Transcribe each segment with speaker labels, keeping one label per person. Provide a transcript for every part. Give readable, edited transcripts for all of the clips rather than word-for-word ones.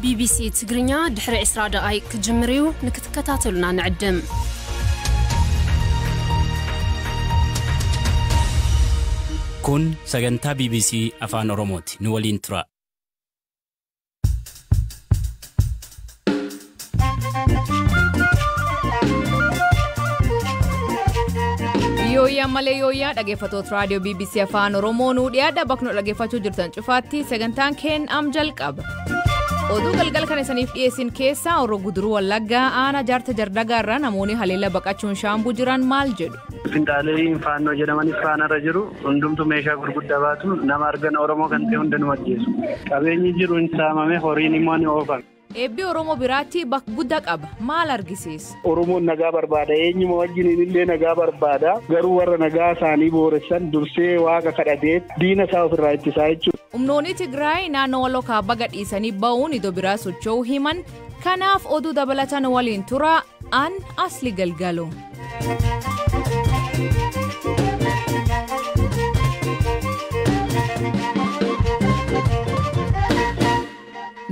Speaker 1: BBC ትግርኛ ድሕሪ 20 ደቂቃ ክጅምሪው ንክትከታተሉና ንዕድም
Speaker 2: kun sagantaa BBC afaan Oromooti nu waliin tura.
Speaker 3: Yooyaa malee yooyaa dhaggeeffattoota raadiyoo BBC afaan Oromoo nu dhiyaadha bakka dhaggeeffachuu jirtan cufaatti sagantaan keen am jalqaba. Oduu galgal kan isiniif dhiyeessin keessaa Oroo Guduruu Wallaggaa aanaa jaarta jardagaarraa namoonni haleela baqachuun shaambuu jiran maal jedhu.
Speaker 4: Fintaalee faannoo jedhamanis faanarra jiru hundumtu meeshaa gurguddaa baatu nama argan Oromoo kan ta'e hunda nu ajjeesu. Qabeenyi jiru hin saamame horiin immoo ni oofame.
Speaker 3: Eebbi Oromoo biraatti bakka guddaa qaba maal argisiisa?
Speaker 4: Oromoon nagaa barbaada eenyuma wajjin illee nagaa barbaada garuu warra nagaa isaanii booressan dursee waaqa kadhatee diina isaa ofirraa ittisaa jechuudha.
Speaker 3: Humnoonni Tigraay naannoo Walloo kaabaa gadhiisanii ba'uun iddoo biraa socho'uu himan kanaaf oduu dabalatan waliin tura an asli galgalo.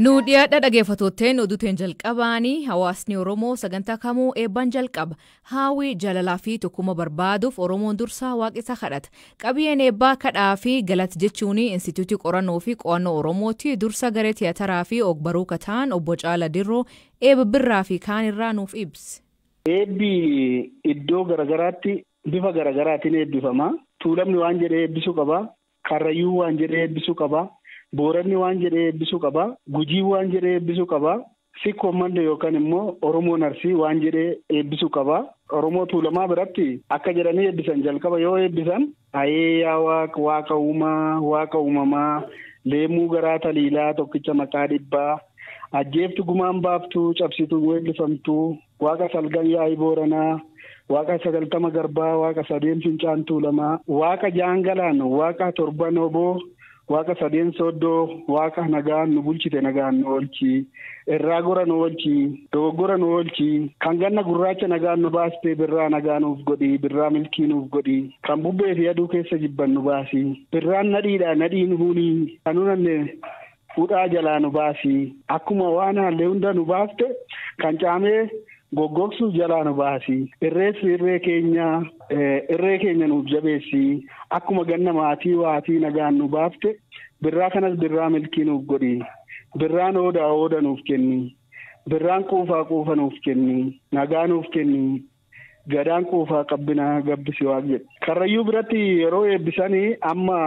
Speaker 3: Nu dhiyaadha dhaggeeffattootteen oduuteen jalqabaanii hawaasni Oromoo sagantaa kamuu eebban jalqaba haawii jalalaa fi tokkummaa barbaaduuf Oromoon dursaa waaqisa kadhata qabiyyeen eebbaa kadhaa fi galata jechuun instituutii qorannoo fi qo'annoo Oromooti dursa garee tiyaataraa fi ogbarruu kataan obbo Caala Dirroo eebba birraa fi kaan irraa nuuf ibsi.
Speaker 4: Eebbi iddoo garagaraatti bifa garagaraatiin eebbifama. Tuulamni waan jedhee eebbisuu qaba. Karrayyuu waan jedhee eebbisuu qaba. Booranni waan jedhee eebbisuu qaba. Gujii waan jedhee eebbisuu qaba. Sikkoo mande yookaan immoo Oromoon Arsii waan jedhee eebbisuu qaba. Oromoo tuulamaa biratti akka jedhanii eebbisan jalqaba yoo eebbisan ayyaa waaqa uumamaa leemuu garaa taliilaa tokkicha maqaa dhibbaa ajjeeftu gumaan baaftuu cabsituu weellifamtuu waaqa salgan yaa'ii booranaa waaqa 90 garbaa waaqa 3 fincaan tuulamaa waaqa jaangalaan waaqa 7 oboo waaqa 3 soddoo waaqa nagaan nu bulchite nagaan nu oolchi irraa gora nu oolchi dogoggora nu oolchi kan ganna gurraacha nagaan nu baaste birraa nagaan nuuf godhi birraa milkii nuuf godhi kan bubbee fi aduu keessa jibban nu baasi birraan nadhiidha nadhiin huunii kanunanne fuudhaa jalaa nu baasi akkuma waan haallee hunda nu baaste kan caamee goggogsuuf jalaa nu baasi irree keenya nuuf jabeessi akkuma ganna maatii waatii nagaan nu baafte birraa kanas birraa milkii nuuf godhi birraan ooda nuuf kenni birraan quufa nuuf kenni nagaa nuuf kenni gadaan quufaa qabbinaa gabbisi waaq jedhe. Karrayyuu biratti yeroo eebbisanii amma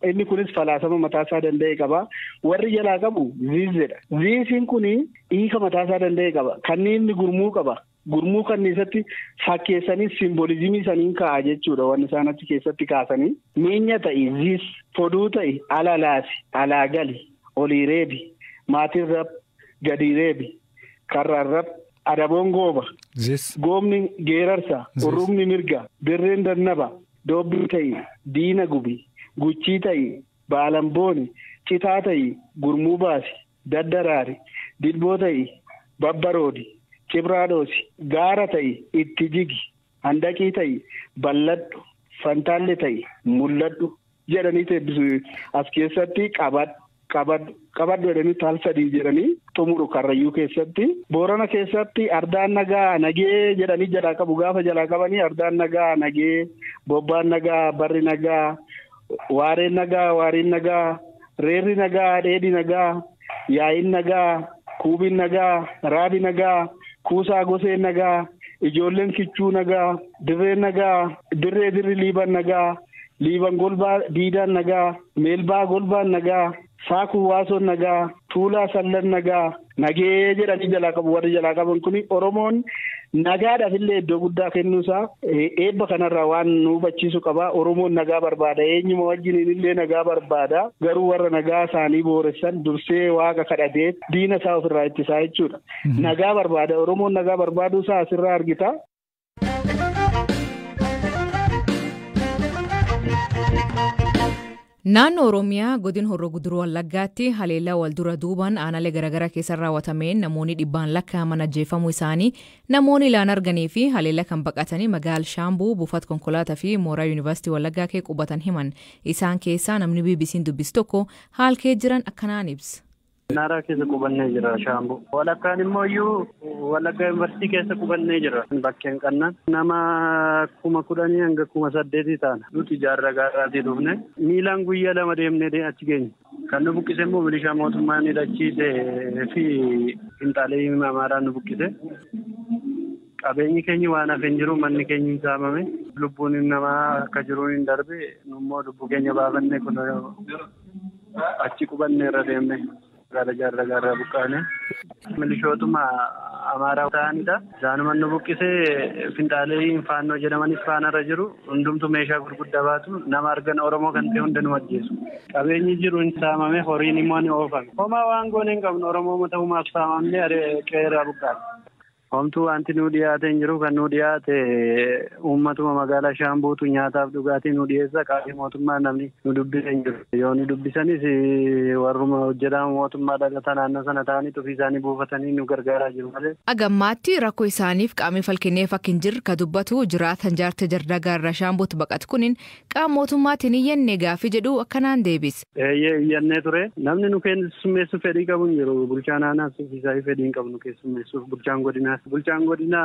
Speaker 4: inni kunis falaasama mataasaa danda'e qaba. Warri jalaa qabu ziizedha. Ziisiin kuni hiika mataasaa danda'e qaba. Kanniin gurmuu qaba. Gurmuu kanniisatti fakkeessanii simboolizimii saniin kaa'a jechuudha. Wanni isaan achi keessatti kaasanii. Miinya ta'i, ziis, foduu ta'i, alalaasi, alaagali, olii reebi, maatiin rab, gadii reebi, karraan rab. Adaboon gooba. Goomni geerarsa. Urrumni mirga. Birreen dannaba. Doobbii ta'i. Diina gubi. Guchii ta'i. Baalambooni. Citaa ta'i. Gurmuu baasi. Daddaraari. Dilboo ta'i. Babbaroodi. Cibraadhoosi. Gaara ta'i. Itti jigi. Handaqii ta'i. Balladhu. Fantaalle ta'i. Mul'adhu. Jedhanii eebbisu as keessatti qabadhu jedhanii taal sadii jedhanii xumuru Karrayyuu keessatti. Boorana keessatti ardaan nagaa nagee jedhanii jalaa qabu gaafa jalaa qabanii ardaan nagaa nagee bobbaan nagaa barri nagaa waareen nagaa reerri nagaa dheedhi nagaa yaa'iin nagaa kuubiin nagaa raabi nagaa kuusaa goseen nagaa ijoolleen kichuu nagaa dirreen nagaa dirri liiban nagaa liiban golbaa diidaan nagaa meelbaa golbaan nagaa saakuu waasoon nagaa tuulaa sallan nagaa nagee jedhanii jalaa qabu warri jalaa qaban kuni Oromoon nagaadhaaf illee iddoo guddaa kennuusaa eebba kanarraa waan nu hubachiisu qaba. Oromoon nagaa barbaada eenyuma wajjin illee nagaa barbaada garuu warra nagaa isaanii booressan dursee waaqa kadhatee diina isaa ofirraa ittisaa jechuudha. Nagaa barbaada Oromoon nagaa barbaaduusaa asirraa argita.
Speaker 3: Naannoo Oromiyaa godin Horroo Guduruu Wallaggaatti haleellaa waldura duubaan aanaalee garaagaraa keessa raawwatameen namoonni dhibbaan lakkaa'aman ajjeefamuu isaanii namoonni ilaan arganii fi haleellaa kan baqatanii magaal Shaambuu buufata konkolaataa fi mooraa Yuunivarsiitii Wallaggaa kee qubatan himan isaan keessaa namni BBC'n dubbis tokko haalkee jiran akkanaan ibsa.
Speaker 5: Naaraa keessa qubannee jira Shaambuu. Walakkaan immoo iyyuu Walakkaa Yuunivarsiitii keessa qubannee jira. Bakkeen qannaan nama 10,000 hanga 8,000 taana. Nuti jaarraa gaarraatii dhufne miilaan guyyaa 2 deemnee achi geenye. Kan nu buqqise immoo milishaa mootummaan hidhachiisee fi qinxaalee Amaaraan nu buqqise. Qabeenyi keenya waan hafe hin jiru, manni keenya hin saamame, lubbuun namaa akka jiru hin darbe, immoo lubbuu keenya baafannee kun achi qubannee irra deemne jaarraa gaarraa buqqaane. Milishootuma Amaaraa ta'anidha. Isaanuma nu buqqisee finxaalee faannoo jedhamanis faanarra jiru. Hundumtu meeshaa gurguddaa baatu nama argan Oromoo kan ta'e hunda nu ajjeesu. Qabeenyi jiru hin saamame, horiin immoo ni oofame. Homaa waan goone hin qabnu Oromoo ta'umaaf saamamne qeerraa buqqaane. Homtuu wanti nu dhiyaate hin jiru. Kan nu dhiyaate uummatuma magaalaa Shaambuutu nyaataaf dhugaatii nu dhiyeessa. Qaamni mootummaa namni nu dubbise hin jiru. Yoo nu dubbisanis warruma hojjetaa mootummaa dhalataa naannoo sana ta'anii ofii isaanii buufatanii nu gargaaraa jiru malee.
Speaker 3: Agammaatti rakkoo isaaniif qaamni falkenneef akka hin jirre ka dubbatu jiraatan jaarta jardaa gaarraa Shaambuutti baqatu kunin qaama mootummaatiin iyyannee gaaffii jedhu akkanaan deebise.
Speaker 5: Iyyannee ture. Namni nu keessummeessuuf fedhii qabu hin jiru. Bulchaan aanaas ofiisaa fedhii hin qabu nu keessummeessuuf. Bulchaan godinaas. Bulchaan godina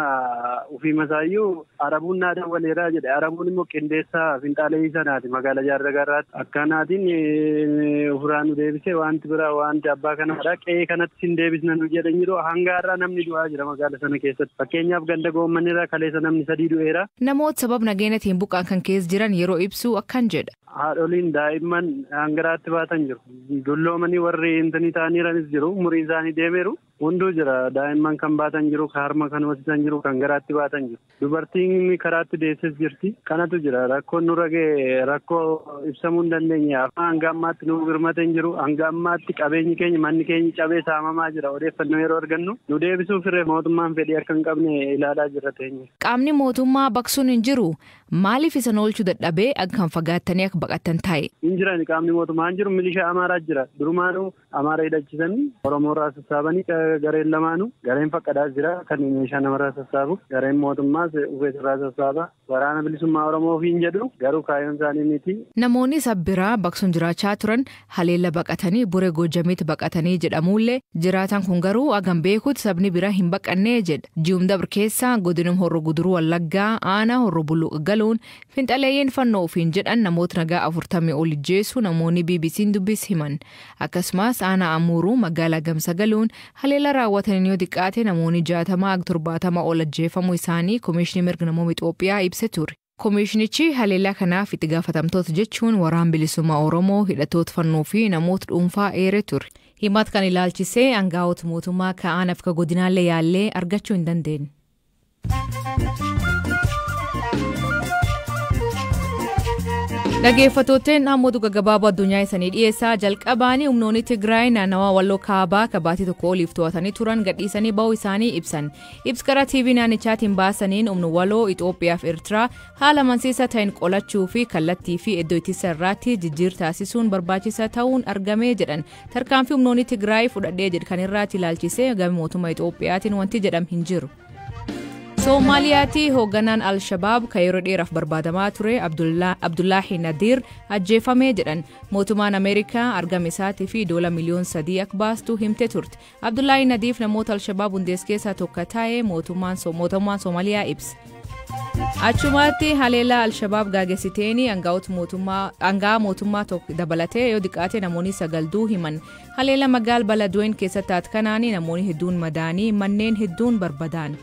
Speaker 5: ofii masaayyuu Arabuun naa dawwaleeraa jedhe. Arabuun immoo qindeessaa finxaalee sanaati magaalaa jaarraa gaarraatti. Akkanaatiin ofirraa nu deebisee wanti biraa wanti abbaa kanaadha. Qe'ee kanatti sin deebisna nu jedhan jiru. Hanga har'aa namni du'aa jira magaalaa sana keessatti. Fakkeenyaaf ganda goommanirraa kaleessa namni 3 du'eera.
Speaker 3: Namoota sabab nageenyatiin buqqaan kan keessa jiran yeroo ibsu akkan jedha.
Speaker 5: Haadholiin daa'imman hangaraatti baatan jiru. Dulloomanii warri intanii ta'aniiranis jiru. Umurii isaanii deemeeru. Hunduu jira. Daa'imman kan baatan jiru, kan harma kan hojjetan jiru, kan garaatti baatan jiru. Dubartiin karaatti deesses jirti. Kanatu jira. Rakkoon nurra ga'e rakkoo ibsamuu hin dandeenye. Hanga ammaatti nu birmate hin jiru. Hanga ammaatti qabeenyi keenya manni keenya cabee saamamaa jira. Odeeffannoo yeroo argannu nu deebisuuf irree mootummaan fedhii akka hin qabne ilaalaa jirra teenya.
Speaker 3: Qaamni mootummaa baqsuun hin jiru. Maaliif isan oolchuu dadhabee akkan fagaattanii akka baqattan taa'e?
Speaker 5: Hin jiran qaamni mootummaa hin jiru. Milishaa Amaaraa jira. Durumaanuu Amaaraa hidhachiisanii Oromoo irraa sassaabanii gareen lamaanuu gareen faqqadaas jira kan meeshaa namarraa sassaabu. Gareen mootummaas uffeesirraa sassaaba. Waraana bilisummaa Oromoo ofiin jedhu garuu kaayyoon isaanii miti.
Speaker 3: Namoonni sabbiraa baqsuun jiraachaa turan haleella baqatanii Buree Goojjamiitti baqatanii jedhamullee jiraatan kun garuu agam beekuutti sabni biraa hin baqannee jedha. Ji'umdabr keessaa godinum Horroo Guduruu Wallaggaa aanaa Horroo Bulluqa galuun finxaleeyyeen fannoo ofiin jedhan namoota nagaa 40 ol ijjeessu namoonni BBC'n dubbis himan. Akkasumas aanaa Amuuruu magaalaa Gamsa galuun haleella raawwataniin yoo xiqqaate namoonni 60-70 ol ajjeefamuu isaanii Komishinii Mirga Namoomaa Itoophiyaa ibse ture. Komishinichi haleellaa kanaaf itti gaafatamtoota jechuun waraan bilisummaa Oromoo hidhattoota fannoo fi namoota dhuunfaa eere ture. Himata kan ilaalchisee aangaa'ota mootummaa ka'aanaaf ka godinaallee yaallee argachuu hin dandeenye. Dhaggeeffattootni namoota gaggabaaboo addunyaa isaanii dhiyeessaa jalqabaanii humnoonni Tigraay naannawaa Walloo Kaabaa kabaatii tokko oliif to'atanii turan gadhiisanii ba'uu isaanii ibsan. Ibsa TV naannichaatiin baasaniin humni Walloo Itoophiyaa fi Eertiraa haala amansiisaa ta'een qolachuu fi kallattii fi iddoo ittisa irratti jijjiirraa taasisuun barbaachisaa ta'uun argamee jedhan. Tarkaanfii humnoonni Tigraay fudhadhee jedhan kan irratti ilaalchisee gama mootummaa Itoophiyaatiin wanti jedhame hin jiru. Somaaliyaatti hoogganaan Al-Shabaab kan yeroo dheeraaf barbaadamaa ture Abdullaahi Nadiir ajjeefamee jedhan. Mootummaan Ameerikaa argama isaatii fi $3 miliyoona akka baastu himte turte. Abdullaahi Nadiir namoota Al-Shabaab hundees keessaa tokko ta'ee mootummaan Somaaliyaa ibse. Achumatti haleellaa Al-Shabaab gaagessiteen aanga'a mootummaa tokko dabalatee yoo xiqqaate namoonni 9 himan. Haleellaa magaalaa Baladweyne keessatti taate kanaan namoonni hedduun madaanii manneen hedduun barbadaa'an.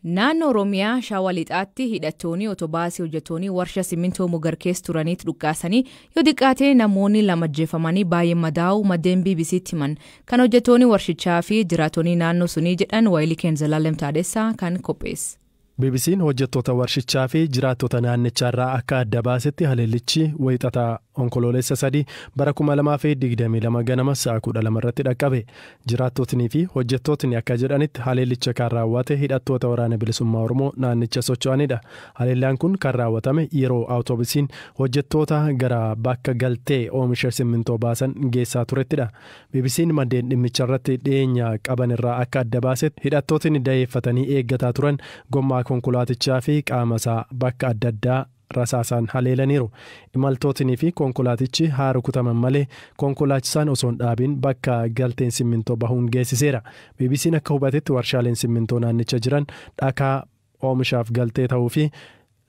Speaker 3: Naannoo Oromiyaa Shaawaa Lixaatti hidhattoonni otobaasii hojjettoonni warshaa simintoo Mugar keessa turanitti dhukaasanii yoo xiqqaate namoonni 2 ajjeefamanii baay'ee madaa'uu maddeen BBC'tti himan. Kan hojjettoonni warshichaa fi jiraattonni naannoo sunii jedhan Waayilii Keenzalaalem Taadessaa kan qopheesse.
Speaker 6: BBC'n hojjettoota warshichaa fi jiraattota naannichaarraa akka adda baasetti haleellichi wayixataa onkoloolessa 3 bara 2022 ganama sa'a 12 irratti dhaqqabe. Jiraattotni fi hojjettootni akka jedhanitti haleellicha kan raawwate hidhattoota waraana bilisummaa Oromoo naannicha socho'anidha. Haleellaan kun kan raawwatame yeroo awutoobisiin hojjettoota gara bakka galtee oomisha simintoo baasan geessaa turettidha. BBC'n maddeen dhimmicha irratti dhiyeenya qaban irraa akka adda baasetti hidhattootni dayeeffatanii eeggataa turan gommaa konkolaatichaa fi qaama isaa bakka adda addaa rasaasaan haleelaniiru. Imaltootni fi konkolaatichi haa rukutaman malee konkolaachisaan osoo hin dhaabin bakka galteen simmintoo bahuun geessiseera. BBC'n akka hubatetti warshaaleen simmintoo naannicha jiran dhakaa oomishaaf galtee ta'uu fi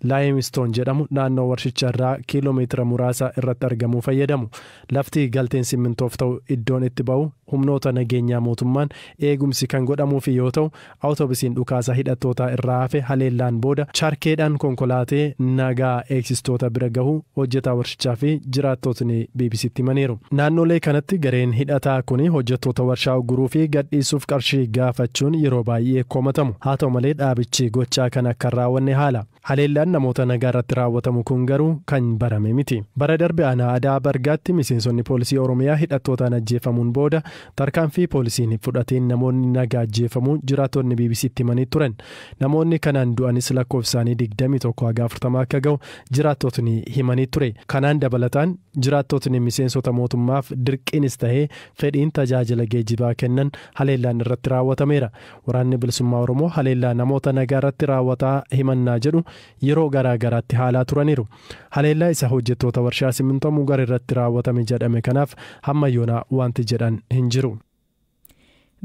Speaker 6: Limestone jedhamu naannoo warshicharraa kiiloomeetira muraasa irratti argamuu fayyadamu. Lafti galteen simmintoof ta'u iddoon itti ba'u humnoota nageenyaa mootummaan eegumsi kan godhamuufi yoo ta'u awutoobisiin dhukaasa hidhattootaa irraa hafe haleellaan booda charkeedhaan konkolaatee nagaa eegsistoota bira gahu hojjetaa warshichaa fi jiraattootni BBC'tti himaniiru. Naannolee kanatti gareen hidhataa kuni hojjettoota warshaa ugguruu fi gadhiisuuf qarshii gaafachuun yeroo baay'ee komatamu. Haa ta'u malee dhaabichi gochaa kan akka hin raawwanne haala. Haleellaan namoota nagaa irratti raawwatamu kun garuu kan barame miti. Bara darbe aanaa Adaa Bargaatti miseensonni poolisii Oromiyaa hidhattootaan ajjeefamuun booda tarkaanfii poolisiin fudhateen namoonni nagaa ajjeefamuu jiraattonni BBC'tti himanii turan. Namoonni kanaan du'anis lakkoofsaanii 21-40 akka ga'u jiraattotni himanii ture. Kanaan dabalataan jiraattotni miseensota mootummaaf dirqiinis ta'ee fedhiin tajaajila geejjibaa kennan haleellaan irratti raawwatameera. Waraanni bilisummaa Oromoo haleellaa namoota nagaa irratti raawwataa himannaa jedhu yeroo garaa garaatti haalaa turaniiru. Haleellaa isa hojjettoota warshaa simintoo Mugar irratti raawwatame jedhame kanaaf hamma yoonaa wanti jedhan hin jiru.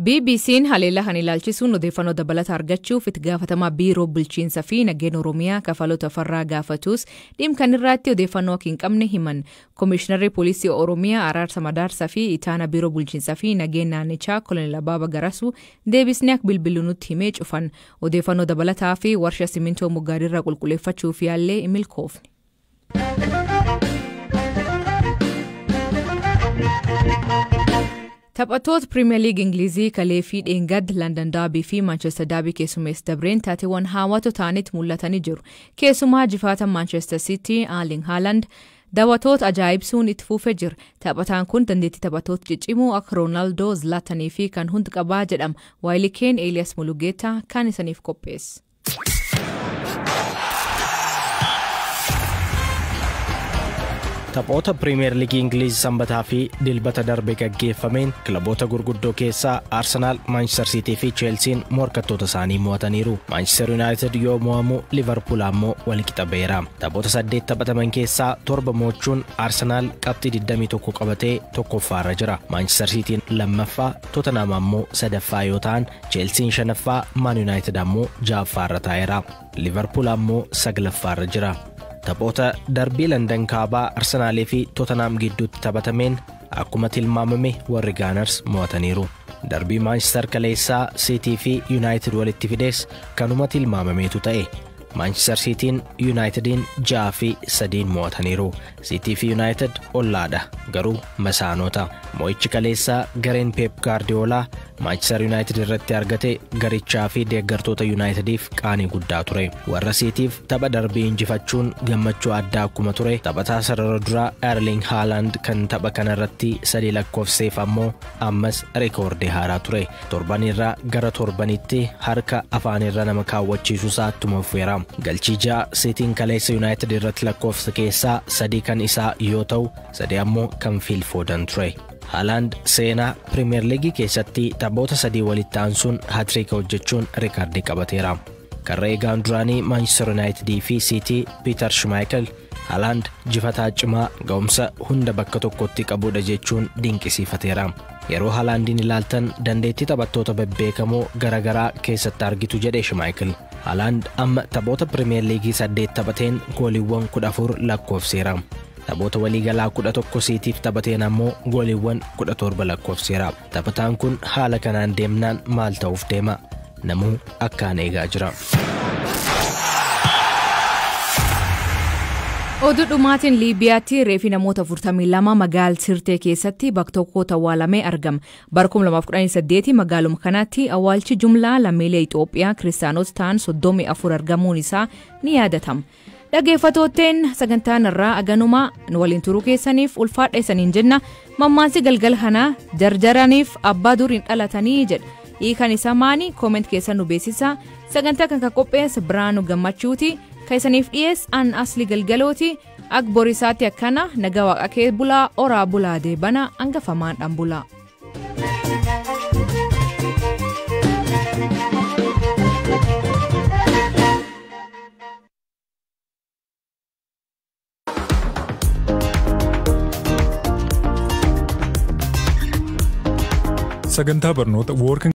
Speaker 3: BBC'n haleellaa kan ilaalchisuun odeeffannoo dabalataa argachuuf itti gaafatamaa biiroo bulchiinsa fi nageenya Oromiyaa Kafalota Farraa gaafatus dhimma irratti odeeffannoo hin qabne himan. Komishinarri poolisii Oromiyaa Araarsa Madaarsaa fi itaana biiroo bulchiinsa fi nageenya naannichaa Kolonel Abaaba Garasuu deebisnee akka bilbiluu nutti himee cufan. Odeeffannoo dabalataa fi warshaa simintoo Mugaarraa qulqulleeffachuuf yaallee hin milkoofne. Taphattoota Premier League Ingilizii kalee fi Dheengad London Derby fi Manchester Derby keessummees dabreen taateewwan hawwatoo ta'anitti mul'atanii jiru. Keessumaa jifaatan Manchester City Erling Haaland daawwattoota ajaa'ibsuun itti fufee jira. Taphataan kun dandeettii taphattoota ciccimoo akka Ronaldo, Zlatanii fi kan hundi qabaa jedhama. Waayilikeen Elias Mulugeetaa kan isaniif qopheesse.
Speaker 7: Taphoota Premier League Ingiliz sanbataa fi dilbata darbe gaggeeffameen kilaboota gurguddoo keessaa Arsenal, Manchester City fi Chelsea morkattoota isaanii mo'ataniiru. Manchester United yoo mo'amu Liverpool ammoo walqixa beera. Taphoota 8 taphataman keessaa 7 mo'achuun Arsenal qabxii 21 qabatee tokkoffaarra jira. Manchester City lammaffaa, Tottenham ammoo sadaffaa yoo ta'an, Chelsea shanaffaa, Man United ammoo ja'affaarra taa'eera. Liverpool ammoo saglaffaarra jira. Taphoota darbii London kaabaa Arsenal fi Tottenham gidduutti taphatameen akkuma tilmaamame warri Gunners mo'ataniiru. Darbii Manchester kaleessaa City fi United walitti fidees kanuma tilmaamameetu ta'e. Manchester Cityin Unitedin 6-3 mo'ataniiru. City fi United ollaadha garuu masaanota. Mo'ichi kaleessaa gareen Pep Guardiola Manchester United irratti argate garichaa fi deeggartoota Unitediif qaanii guddaa ture. Warra Cityf tapha darbii injifachuun gammachuu addaa akkuma ture. Taphataa sarara duraa Erling Haaland kan tapha kanarratti 3 lakkoofseef ammoo ammas reekoordii haaraa ture. Torbanirraa gara torbanitti harka afaanirra nama kaawwachiisu saattuma fufeera. Galchii 6 Cityin kaleessa United irratti lakkoofsa keessaa 3 kan isaa yoo ta'u 3 ammoo kan Phil Foden ture. Haaland seenaa Premier League keessatti taphoota 3 walitti aansuun hat-trick hojjechuun reekoordii qabateera. Karra eegaan duraanii Manchester United fi City Peter Schmeichel Haaland jifataa cimaa ga'umsa hunda bakka tokkotti qabudha jechuun dinqisiifateera. Yeroo Haalandin ilaaltan dandeettii taphattoota bebbeekamoo garagaraa keessatti argitu jedhe Schmeichel. Haaland amma taphoota Premier League 8 taphateen gooliiwwan 14 lakkoofseera. Taphoota waliigalaa 11 Cityf taphateen ammoo gooliiwwan 17 lakkoofseera. Taphataan kun haala kanaan deemnaan maal ta'uuf deema? Namuu akkaan eegaa jira.
Speaker 3: Oduu dhumaatiin Liibiyaatti reefi namoota 42 magaala Sirtee keessatti bakka tokkotti awwaalamee argama. Bara 2018 magaaluma kanatti awwaalchi jumlaa lammiilee Itoophiyaa kiristaanota ta'an 34 argamuun isaa ni yaadatama. Dhaggeeffattootteen sagantaan irraa aganumaa waliin turuu keessaniif ulfaadha isaniin jenna. Mammaansi galgala kanaa jarjaraniif abbaa duriin dhalatanii jedha. Hiikan isaa maani kooment keessan nu beeksisa. Sagantaa kan qopheesse Biraanuu Gammachuuti. Kaisaniif dhiyees an asli galgalooti. Ak borisaatti akkana nagaa waaqa kee bulaa oraa bulaa deebana hangafamaan dhaan bulaa.
Speaker 8: sagantaa barnoota